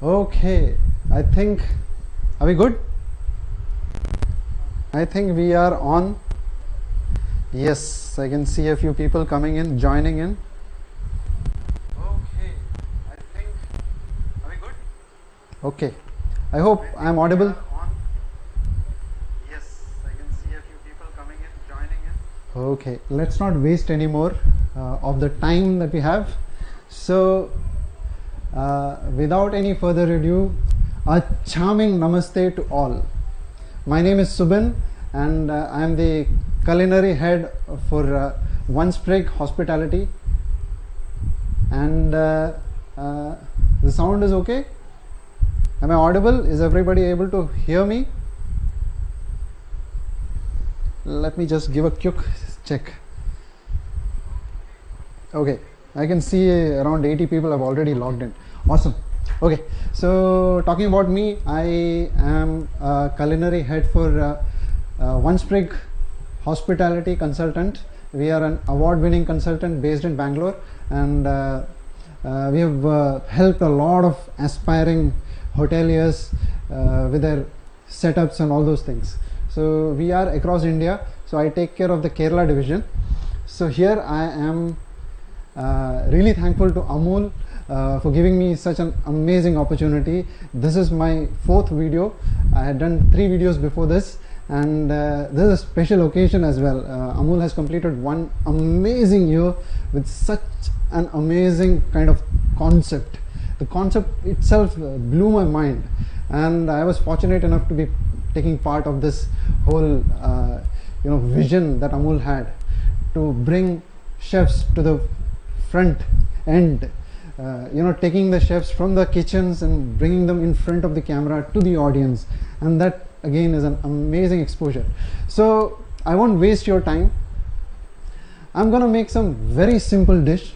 Okay, I think, are we good? I think we are on. Yes, I can see a few people coming in, joining in. Okay, I think, are we good? Okay, I hope I am audible. Yes, I can see a few people coming in, joining in. Okay, let's not waste any more of the time that we have. So, without any further ado, a charming namaste to all. My name is Subin and I am the culinary head for One Sprig Hospitality. And the sound is okay? Am I audible? Is everybody able to hear me? Let me just give a quick check. Okay, I can see around 80 people have already logged in. Awesome. Okay, so talking about me, I am a culinary head for One Sprig Hospitality Consultant. We are an award-winning consultant based in Bangalore, and we have helped a lot of aspiring hoteliers with their setups and all those things. So we are across India. So I take care of the Kerala division. So here I am really thankful to Amul for giving me such an amazing opportunity. This is my 4th video. I had done 3 videos before this, and this is a special occasion as well. Amul has completed 1 amazing year with such an amazing kind of concept. The concept itself blew my mind, and I was fortunate enough to be taking part of this whole vision that Amul had to bring chefs to the front end, taking the chefs from the kitchens and bringing them in front of the camera to the audience, and that again is an amazing exposure. So I won't waste your time. I'm gonna make some very simple dish.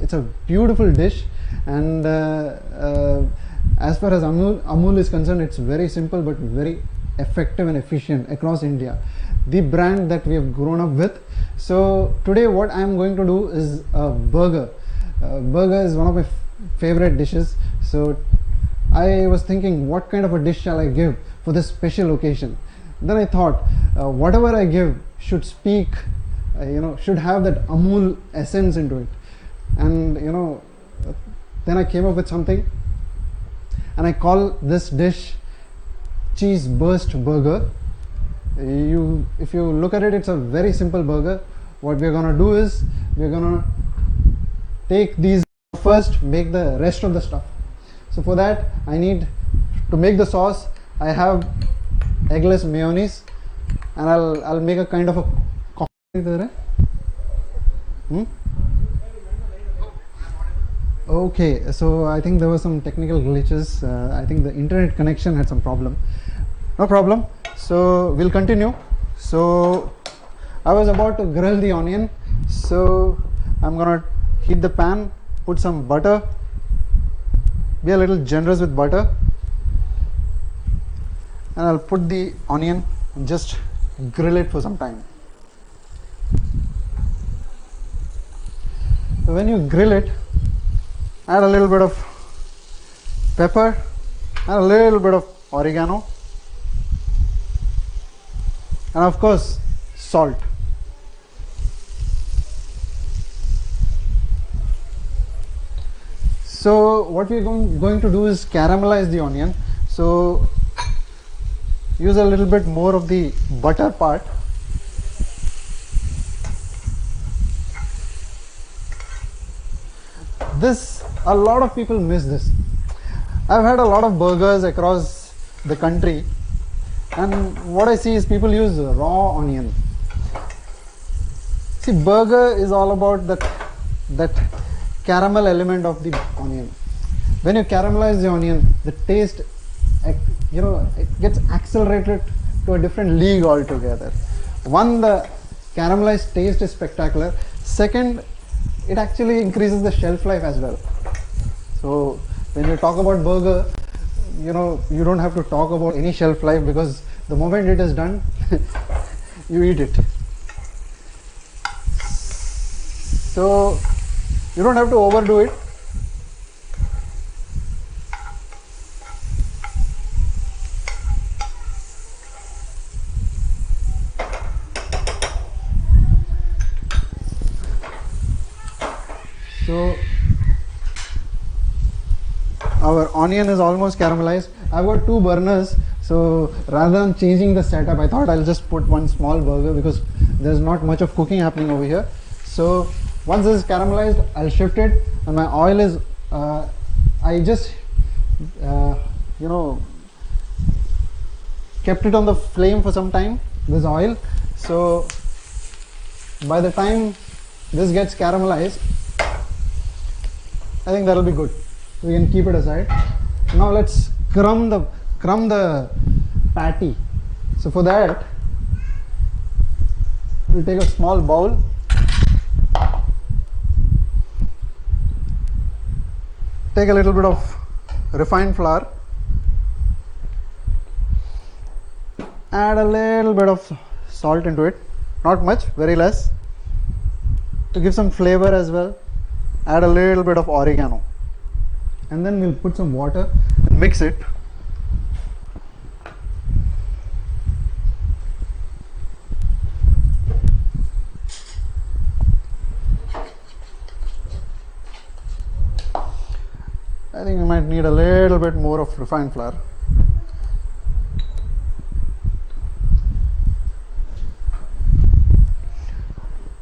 It's a beautiful dish, and as far as Amul is concerned, it's very simple but very effective and efficient across India, the brand that we have grown up with. So today what I am going to do is a burger. Burger is one of my favorite dishes. So I was thinking, what kind of a dish shall I give for this special occasion? Then I thought, whatever I give should speak, should have that Amul essence into it. And then I came up with something, and I call this dish cheese burst burger. If you look at it, it's a very simple burger. What we're gonna do is we're gonna take these first, make the rest of the stuff. So for that, I need to make the sauce. I have eggless mayonnaise, and I'll make a kind of a cocktail. Okay, so I think there were some technical glitches. I think the internet connection had some problem. No problem. So we'll continue. So I was about to grill the onion. So I'm gonna heat the pan, put some butter. Be a little generous with butter. And I'll put the onion and just grill it for some time. So when you grill it, add a little bit of pepper and a little bit of oregano, and of course salt. So what we're going to do is caramelize the onion. So use a little bit more of the butter part. A lot of people miss this. I've had a lot of burgers across the country, and what I see is people use raw onion. See, burger is all about that caramel element of the onion. When you caramelize the onion, the taste, it gets accelerated to a different league altogether. One, the caramelized taste is spectacular. Second, it actually increases the shelf life as well. So when you talk about burger, you don't have to talk about any shelf life, because the moment it is done, you eat it. So you don't have to overdo it. So our onion is almost caramelized. I've got two burners, so rather than changing the setup, I thought I'll just put one small burger because there's not much of cooking happening over here. So once this is caramelized, I'll shift it, and my oil is I just kept it on the flame for some time, this oil. So by the time this gets caramelized, I think that'll be good. We can keep it aside. Now let's crumb the patty. So for that, we'll take a small bowl. Take a little bit of refined flour. Add a little bit of salt into it. Not much, very less. To give some flavor as well. Add a little bit of oregano. And then we'll put some water and mix it. I think we might need a little bit more of refined flour.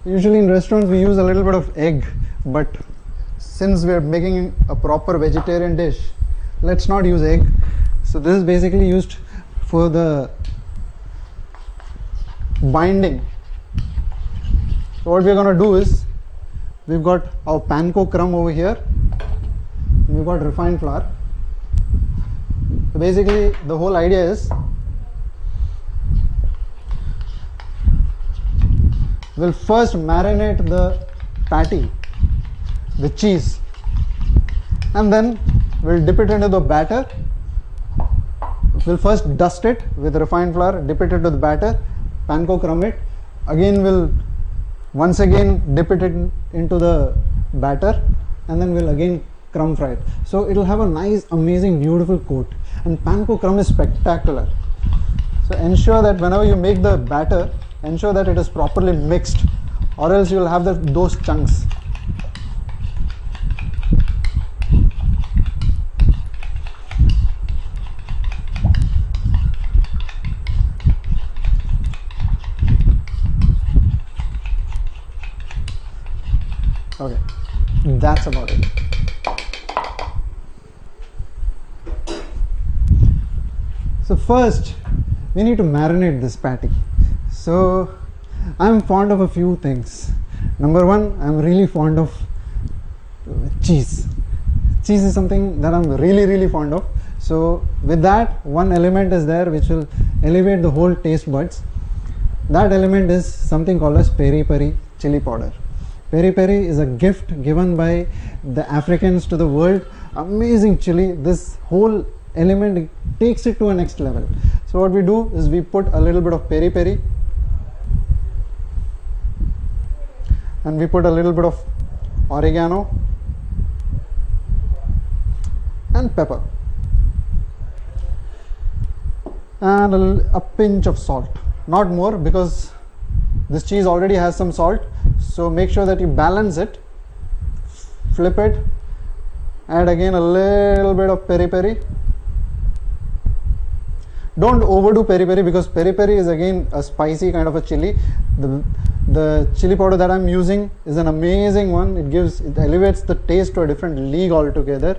Usually in restaurants we use a little bit of egg, but since we're making a proper vegetarian dish, let's not use egg. So this is basically used for the binding. So what we're going to do is, we've got our panko crumb over here, we've got refined flour. So basically the whole idea is, we'll first marinate the patty, the cheese, and then we'll dip it into the batter. We'll first dust it with refined flour, dip it into the batter, panko crumb it. Again we'll once again dip it into the batter, and then we'll again crumb fry it. So it'll have a nice, amazing, beautiful coat. And panko crumb is spectacular. So ensure that whenever you make the batter, ensure that it is properly mixed, or else you'll have those chunks. Okay, that's about it. So first, we need to marinate this patty. So I'm fond of a few things. Number one, I'm really fond of cheese. Cheese is something that I'm really fond of. So with that, one element is there which will elevate the whole taste buds. That element is something called as peri peri chili powder. Peri peri is a gift given by the Africans to the world. Amazing chili. This whole element takes it to a next level. So what we do is we put a little bit of peri peri, and we put a little bit of oregano and pepper, and a pinch of salt. Not more, because this cheese already has some salt. So make sure that you balance it. Flip it. Add again a little bit of peri peri. Don't overdo peri peri, because peri peri is again a spicy kind of a chili. The chili powder that I'm using is an amazing one. It elevates the taste to a different league altogether.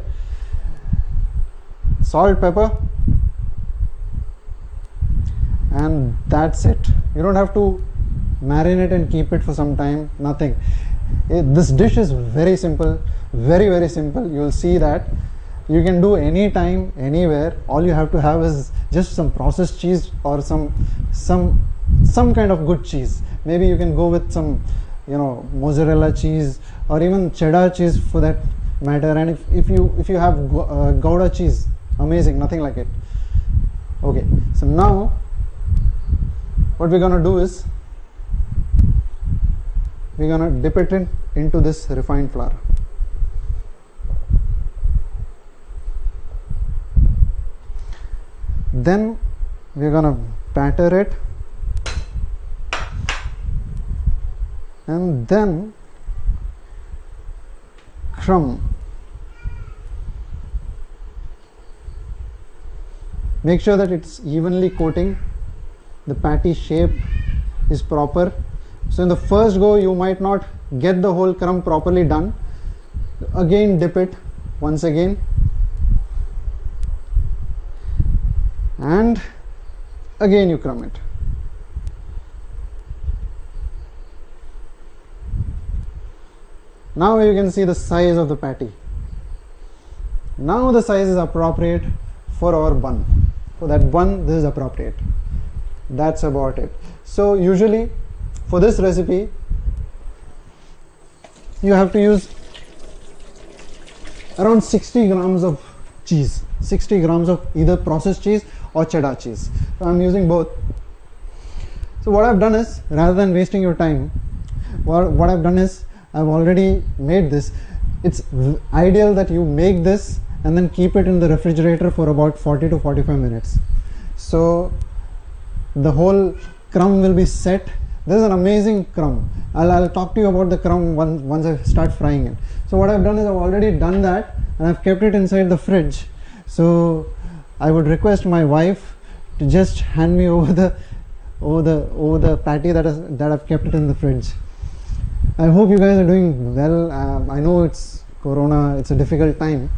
Salt, pepper, and that's it. You don't have to marinate and keep it for some time. Nothing. This dish is very simple, very simple. You'll see that you can do anytime, anywhere. All you have to have is just some processed cheese, or some kind of good cheese. Maybe you can go with some mozzarella cheese, or even cheddar cheese for that matter. And if you have Gouda cheese, amazing, nothing like it. Okay, so now what we're gonna do is, we're gonna dip it into this refined flour. Then we're gonna batter it, and then crumb. Make sure that it's evenly coating, the patty shape is proper. So in the first go you might not get the whole crumb properly done. Again dip it once again, and again you crumb it. Now you can see the size of the patty. Now the size is appropriate for our bun. For that bun, this is appropriate. That's about it. So usually for this recipe you have to use around 60 grams of cheese, 60 grams of either processed cheese or cheddar cheese. So I'm using both. So what I've done is, rather than wasting your time, what I've done is I've already made this. It's ideal that you make this and then keep it in the refrigerator for about 40 to 45 minutes. So the whole crumb will be set. This is an amazing crumb. I'll talk to you about the crumb once I start frying it. So what I've done is I've already done that and I've kept it inside the fridge. So I would request my wife to just hand me over the patty that I've kept it in the fridge. I hope you guys are doing well. I know it's Corona, it's a difficult time,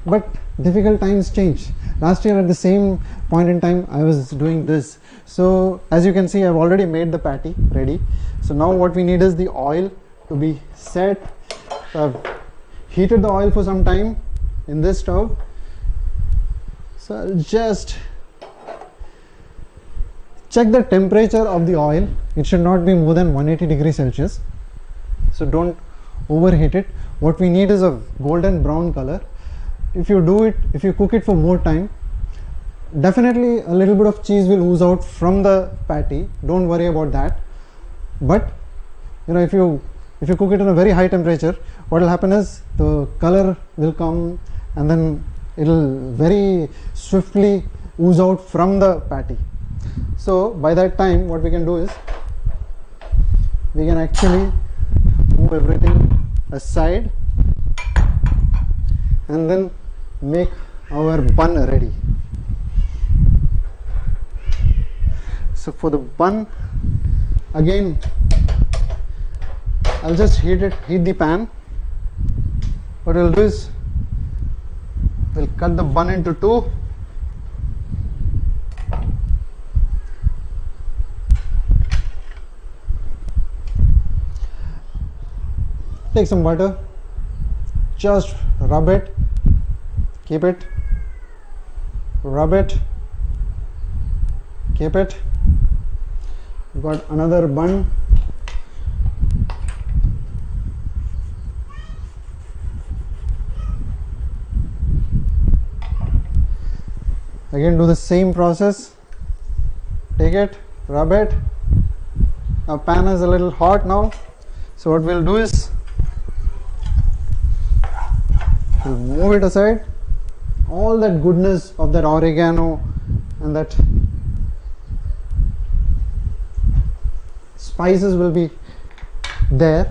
but difficult times change. Last year at the same point in time I was doing this. So as you can see, I've already made the patty ready. So now what we need is the oil to be set. So I've heated the oil for some time in this stove. So I'll just check the temperature of the oil. It should not be more than 180 degrees Celsius. So don't overheat it. What we need is a golden brown color. If you cook it for more time, definitely a little bit of cheese will ooze out from the patty. Don't worry about that. But if you cook it in a very high temperature, what will happen is the color will come and then it will very swiftly ooze out from the patty. So by that time what we can do is we can actually move everything aside and then make our bun ready. So for the bun, again I'll just heat the pan. What we'll do is we'll cut the bun into two. Take some butter, just rub it, keep it, rub it, keep it. We've got another bun. Again do the same process. Take it, rub it. Our pan is a little hot now, so what we'll do is we'll move it aside. All that goodness of that oregano and that spices will be there.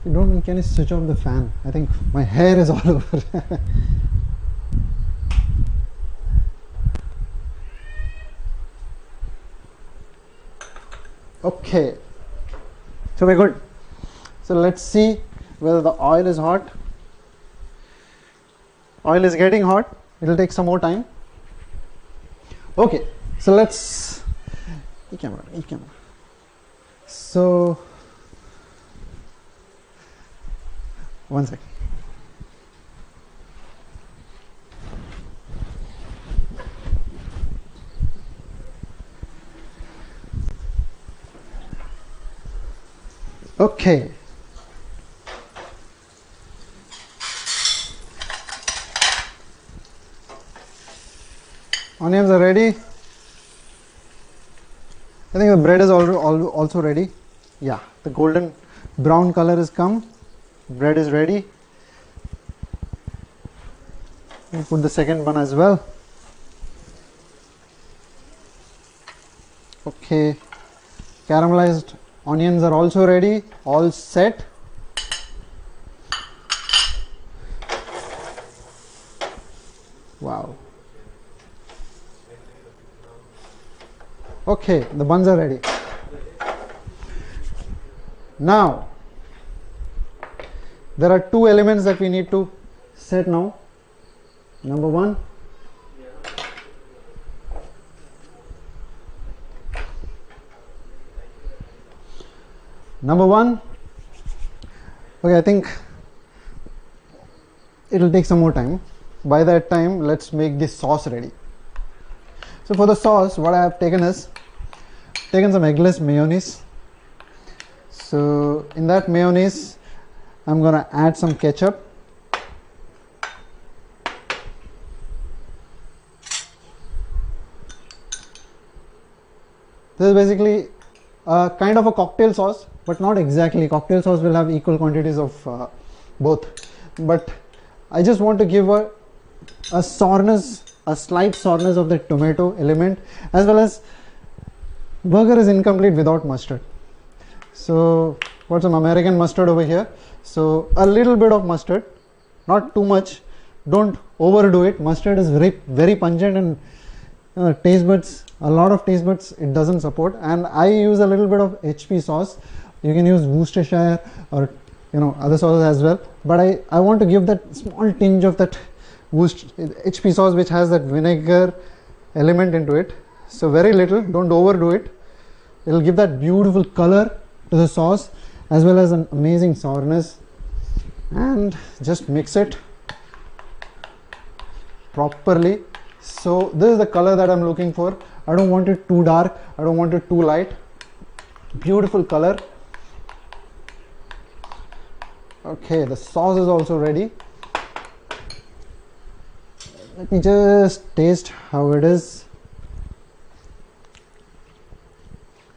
Can you switch off the fan? I think my hair is all over. Okay, so we're good. So let's see whether the oil is hot. Oil is getting hot. It will take some more time. Okay, so let's e-camera. So one second. Okay. Onions are ready. I think the bread is also ready. Yeah, the golden brown color has come. Bread is ready. We'll put the second bun as well. Okay, caramelized Onions are also ready, all set. Wow. Okay, the buns are ready. Now, there are two elements that we need to set now. Number one, okay, I think it will take some more time. By that time, let's make this sauce ready. So for the sauce, what I have taken is some eggless mayonnaise. So in that mayonnaise, I'm gonna add some ketchup. This is basically a kind of a cocktail sauce, but not exactly. Cocktail sauce will have equal quantities of both, but I just want to give a sourness, a slight sourness of the tomato element, as well as burger is incomplete without mustard. So got some American mustard over here. So a little bit of mustard, not too much. Don't overdo it. Mustard is very pungent, and taste buds, a lot of taste buds it doesn't support. And I use a little bit of HP sauce. You can use Worcestershire or other sauces as well, but I want to give that small tinge of that HP sauce, which has that vinegar element into it. So very little, don't overdo it. It will give that beautiful color to the sauce as well as an amazing sourness. And just mix it properly. So this is the color that I'm looking for. I don't want it too dark, I don't want it too light. Beautiful color. Okay, the sauce is also ready. Let me just taste how it is.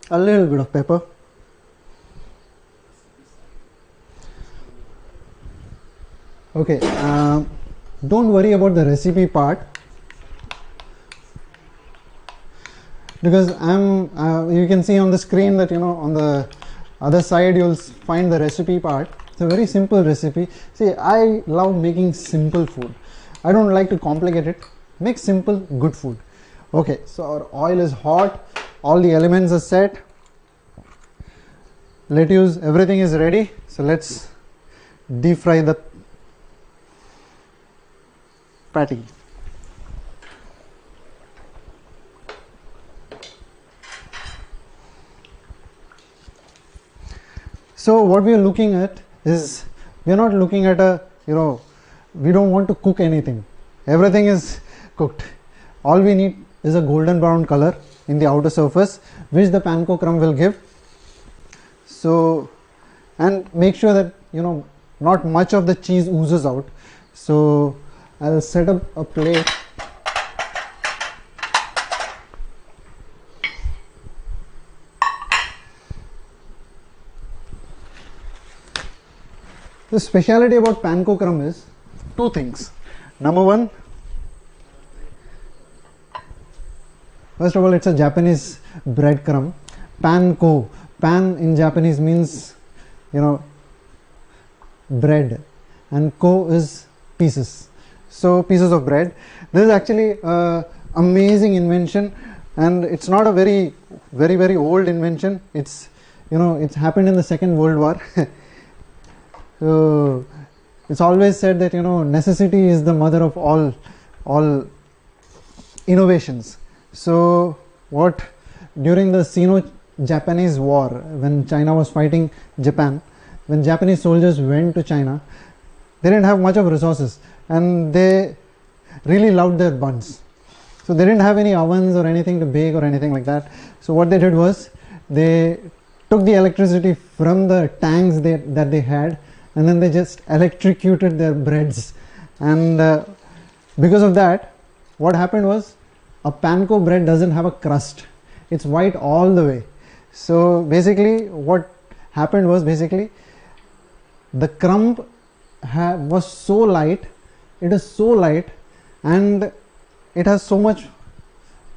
A little bit of pepper. Okay, don't worry about the recipe part, because you can see on the screen that on the other side you'll find the recipe part. It's a very simple recipe. See, I love making simple food. I don't like to complicate it. Make simple, good food. Okay, so our oil is hot. All the elements are set. Lettuce, everything is ready. So let's deep fry the patty. So what we are looking at is, we are not looking at we don't want to cook anything. Everything is cooked. All we need is a golden brown color in the outer surface, which the panko crumb will give. So, and make sure that not much of the cheese oozes out. So I'll set up a plate. The speciality about panko crumb is two things. Number one, first of all, it's a Japanese bread crumb. Panko, pan in Japanese means bread, and ko is pieces. So pieces of bread. This is actually a amazing invention, and it's not a very old invention. It's it's happened in the Second World War. So it's always said that necessity is the mother of all innovations. So during the Sino-Japanese War, when China was fighting Japan, when Japanese soldiers went to China, they didn't have much of resources, and they really loved their buns. So they didn't have any ovens or anything to bake or anything like that. So what they did was, they took the electricity from the tanks that they had, and then they just electrocuted their breads. And because of that, what happened was, a panko bread doesn't have a crust. It's white all the way. So basically what happened was, the crumb was so light, it is so light, and it has so much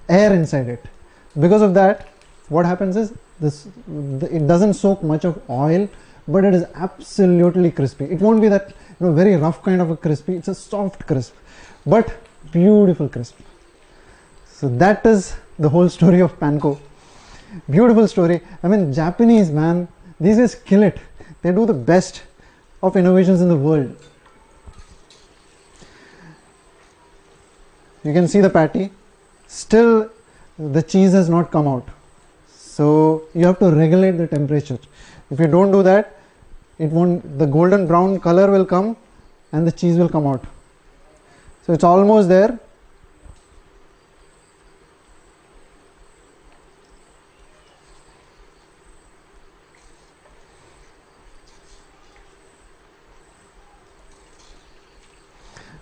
air inside it. Because of that, what happens is, It doesn't soak much of oil, but it is absolutely crispy. It won't be that very rough kind of a crispy. It's a soft crisp, but beautiful crisp. So that is the whole story of panko. Beautiful story. I mean, Japanese, man, these guys kill it. They do the best of innovations in the world. You can see the patty. Still, the cheese has not come out. So you have to regulate the temperature. If you don't do that, it won't. The golden brown color will come, and the cheese will come out. So it's almost there.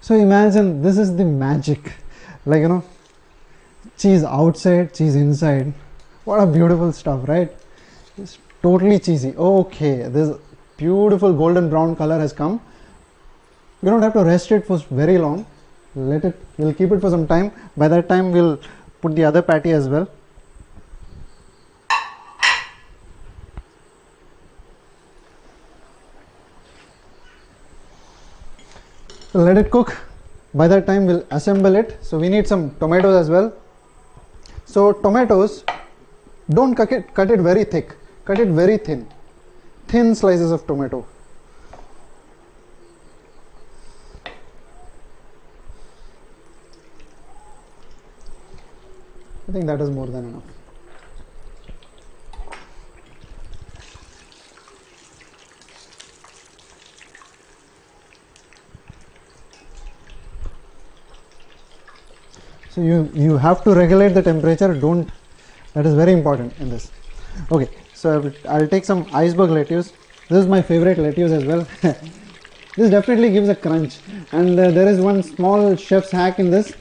So imagine, this is the magic, like cheese outside, cheese inside. What a beautiful stuff, right? It's totally cheesy. Okay, this beautiful golden brown color has come. We don't have to rest it for very long. We'll keep it for some time. By that time, we'll put the other patty as well. So let it cook. By that time, we'll assemble it. So we need some tomatoes as well. So tomatoes, don't cut it very thick. Cut it very thin. Thin slices of tomato. I think that is more than enough. So you have to regulate the temperature. That is very important in this. Okay, so I'll take some iceberg lettuce. This is my favorite lettuce as well. This definitely gives a crunch, and there is one small chef's hack in this.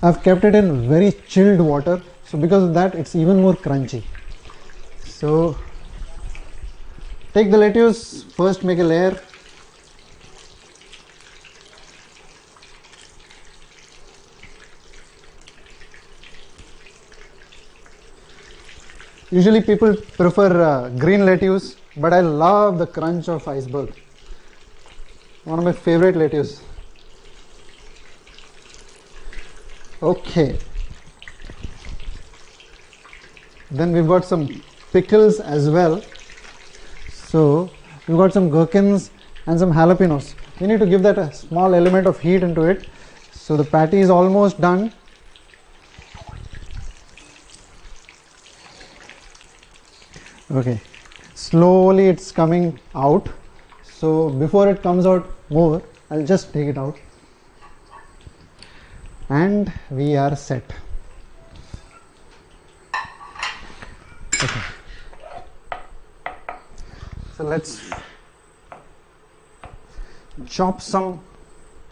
I've kept it in very chilled water, so because of that it's even more crunchy. So take the lettuce, first make a layer. Usually people prefer green lettuce, but I love the crunch of iceberg. One of my favorite lettuce. Okay. Then we've got some pickles as well. So we've got some gherkins and some jalapenos. We need to give that a small element of heat into it. So the patty is almost done. Okay, slowly it's coming out. So before it comes out more, I'll just take it out. And we are set. Okay. So let's chop some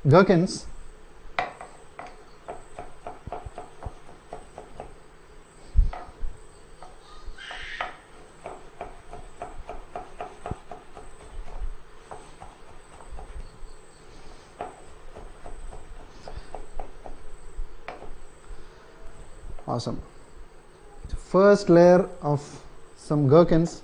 gherkins. Awesome. First layer of some gherkins.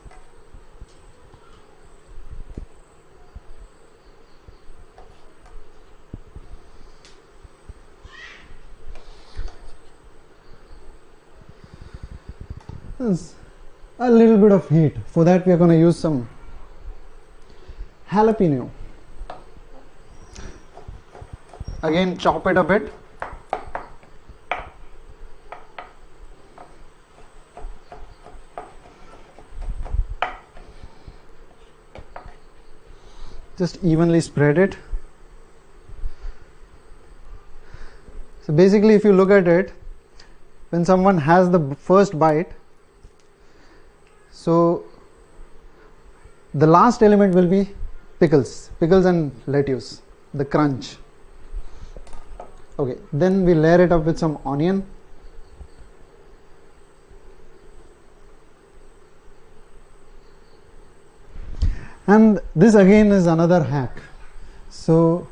There's a little bit of heat. For that we are going to use some jalapeno. Again, chop it a bit. Just evenly spread it. So basically, if you look at it, when someone has the first bite, so the last element will be pickles and lettuce, the crunch. Okay, then we layer it up with some onion. And this again is another hack. So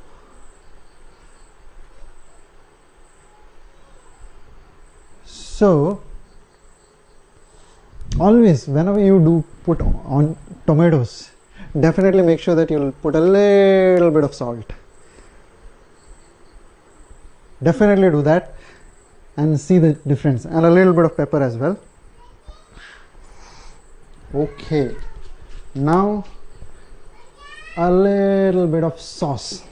Always, whenever you do put on tomatoes, definitely make sure that you'll put a little bit of salt. Definitely do that and see the difference, and a little bit of pepper as well. Okay, now a little bit of sauce.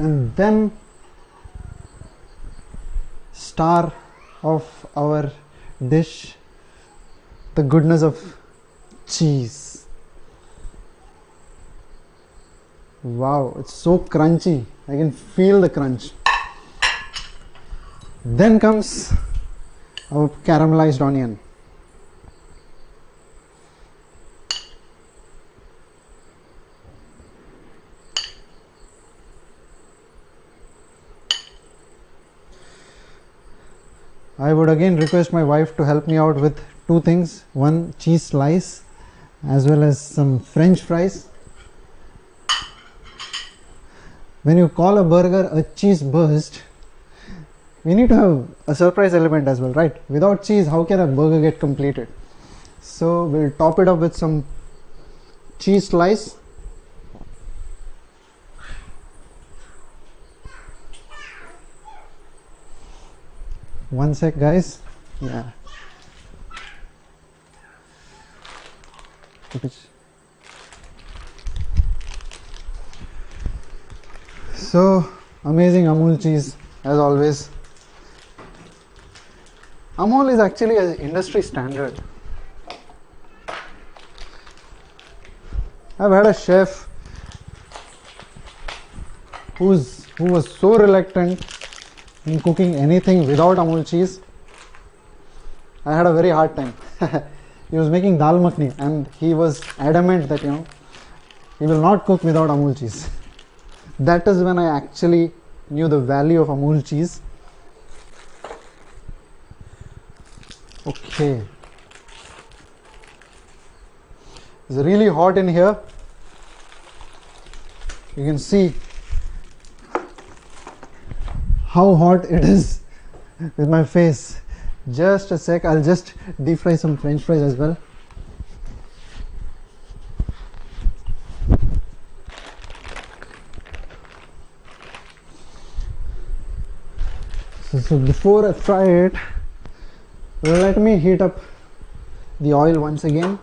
And then star of our dish, the goodness of cheese. Wow, it's so crunchy. I can feel the crunch. Then comes our caramelized onion. I would again request my wife to help me out with two things. One, cheese slice, as well as some French fries. When you call a burger a cheese burst, we need to have a surprise element as well, right? Without cheese, how can a burger get completed? So we'll top it up with some cheese slice. One sec, guys. Yeah. So amazing Amul cheese as always. Amul is actually an industry standard. I've had a chef who was so reluctant in cooking anything without Amul cheese. I had a very hard time. He was making dal makhni and he was adamant that he will not cook without Amul cheese. That is when I actually knew the value of Amul cheese. Okay, it's really hot in here. You can see how hot it is with my face. Just a sec, I'll just deep fry some French fries as well. So before I fry it, let me heat up the oil once again.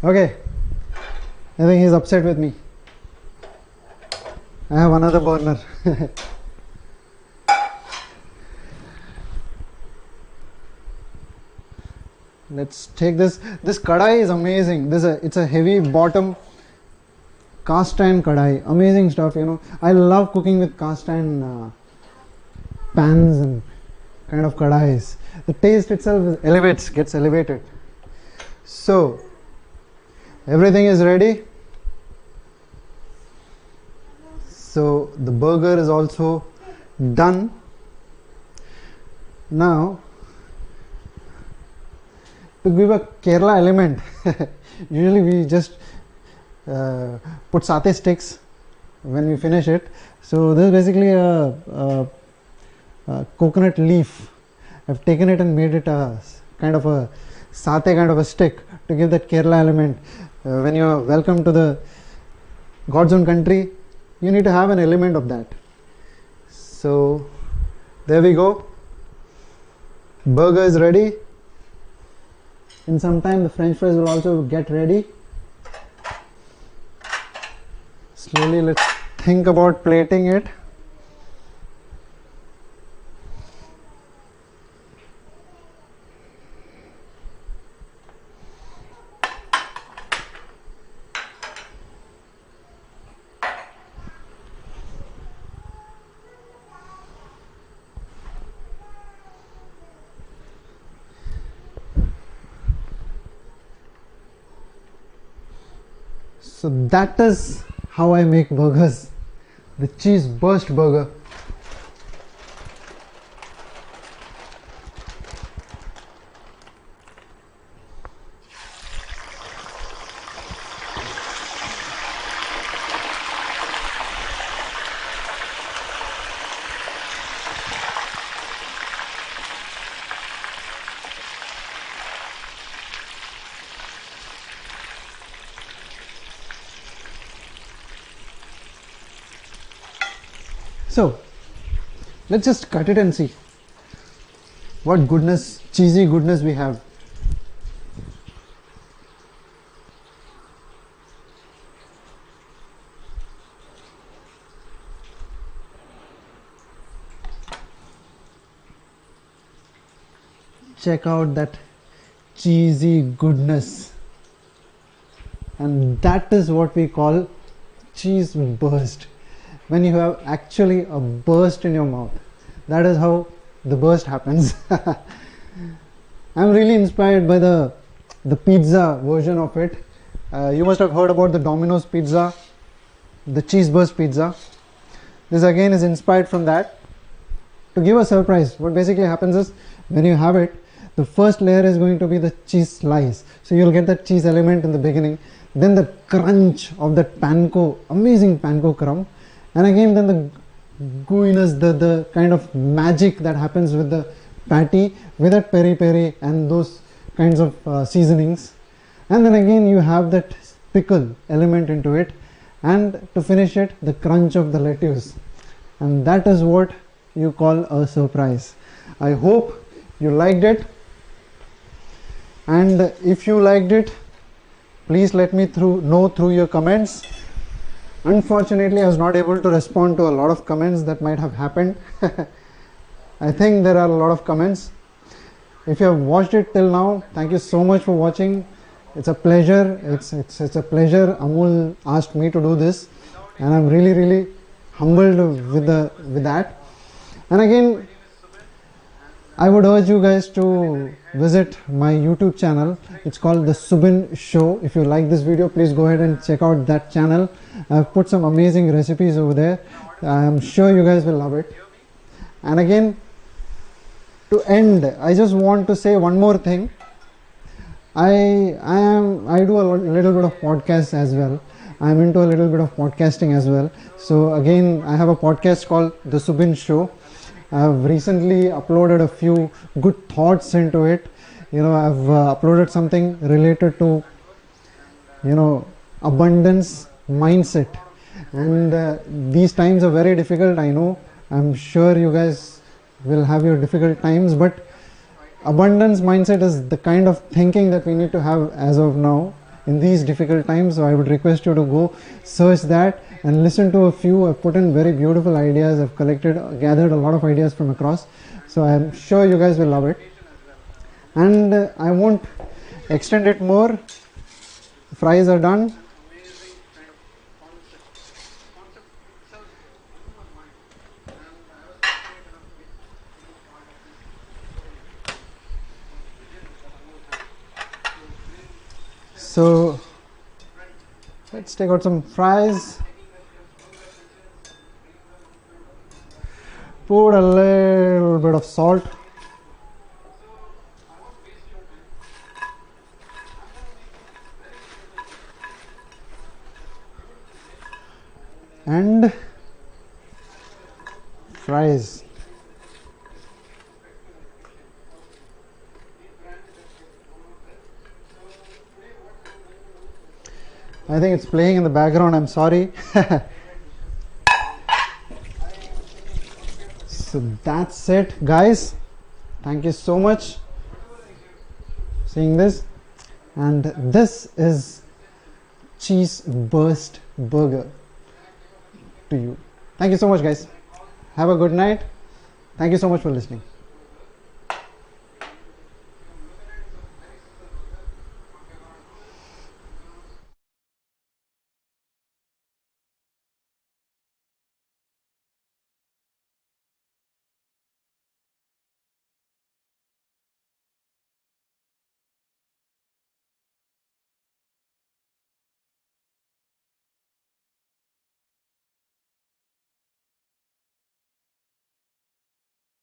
Okay, I think he's upset with me. I have another burner. Let's take this. This kadai is amazing. It's a heavy bottom cast iron kadai. Amazing stuff. I love cooking with cast iron pans and kind of kadais. The taste itself gets elevated. So everything is ready. So the burger is also done. Now, to give a Kerala element, usually we just put satay sticks when we finish it. So this is basically a coconut leaf. I've taken it and made it a kind of a satay kind of a stick to give that Kerala element. When you're welcome to the God's own country, you need to have an element of that. So there we go. Burger is ready. In some time the French fries will also get ready. Slowly let's think about plating it. So that is how I make burgers. The cheese burst burger. So let's just cut it and see what goodness, cheesy goodness we have. Check out that cheesy goodness, and that is what we call cheese burst. When you have actually a burst in your mouth, that is how the burst happens. I'm really inspired by the pizza version of it. You must have heard about the Domino's pizza, the cheese burst pizza. This again is inspired from that. To give a surprise, what basically happens is, when you have it, the first layer is going to be the cheese slice, so you'll get that cheese element in the beginning, then the crunch of that panko, amazing panko crumb, and again then the gooiness, the kind of magic that happens with the patty with that peri peri and those kinds of seasonings, and then again you have that pickle element into it, and to finish it, the crunch of the lettuce, and that is what you call a surprise. I hope you liked it, and if you liked it, please let me know through your comments. Unfortunately, I was not able to respond to a lot of comments that might have happened. I think there are a lot of comments. If you have watched it till now, thank you so much for watching. It's a pleasure. It's a pleasure. Amul asked me to do this, and I'm really humbled with that. And again, I would urge you guys to visit my YouTube channel. It's called The Subin Show. If you like this video, please go ahead and check out that channel. I've put some amazing recipes over there. I'm sure you guys will love it. And again, to end, I just want to say one more thing. I do a little bit of podcasts as well. I'm into a little bit of podcasting as well. So again, I have a podcast called The Subin Show. I've recently uploaded a few good thoughts into it. I've uploaded something related to, abundance mindset. And these times are very difficult, I know. I'm sure you guys will have your difficult times, but abundance mindset is the kind of thinking that we need to have as of now in these difficult times. So I would request you to go search that and listen to a few. I've put in very beautiful ideas. I've gathered a lot of ideas from across. So I'm sure you guys will love it. And I won't extend it more. Fries are done. So let's take out some fries. Put a little bit of salt. And fries. I think it's playing in the background, I'm sorry. So that's it, guys. Thank you so much for seeing this. And this is cheese burst burger to you. Thank you so much, guys. Have a good night. Thank you so much for listening.